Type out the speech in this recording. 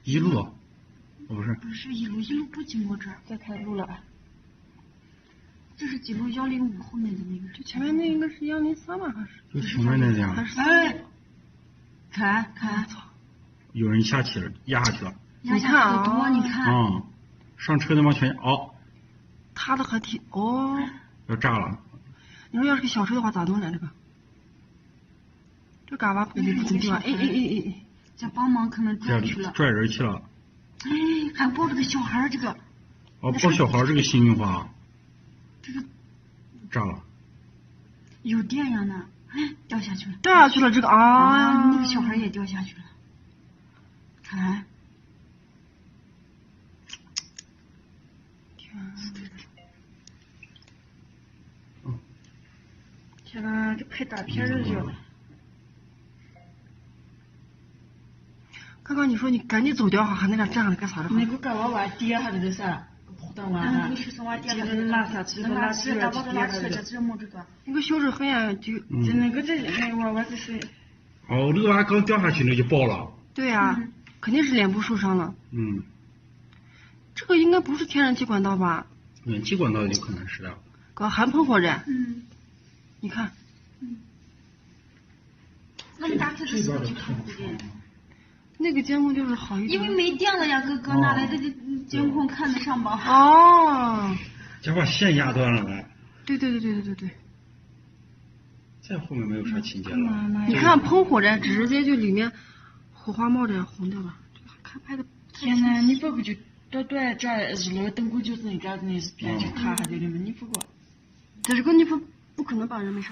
一路，哦不是，不是一路不经过这儿，再开路了。这是几路105后面的那个，这前面那应该是103吧，还是？就前面那辆还，是哎，看，有人下去了，压下去了。压下去的多，你看，啊，上车那帮全他的还挺哦。要炸了。你说要是个小车的话咋弄呢？这嘎巴肯定不怎么地方。哎，在帮忙可能这拽去了，拽人去了。哎，还抱着个小孩儿，这个哦，抱小孩这个幸运花这个炸了。有电呀呢，哎，掉下去了，掉下去了这个啊，那个小孩也掉下去了，看，天呐，这拍大片儿就。刚刚你说你赶紧走掉哈，还那个站着干啥的？那个干娃娃跌下来的啥？跑到娃娃。是从娃跌了，拉下去，拉去了，把它拉起来，这没这个。那个小时候很呀，就那个那娃娃就是。哦，这个娃刚掉下去那就爆了。对呀，肯定是脸部受伤了。这个应该不是天然气管道吧？暖气管道有可能是的。搞含喷火燃。你看。那你打开的时候去看蝴蝶。那个监控就是好一点。因为没电了呀，哥哥哪来的监控看得上吧？哦。这把线压断了呗。对。再后面没有啥情节了。你看喷火燃，直接就里面火花冒着红掉了。看拍的。天呐，你不会就短这日落灯光就是那个那是边就塌下去的吗？你不过。这个你不可能把人没事。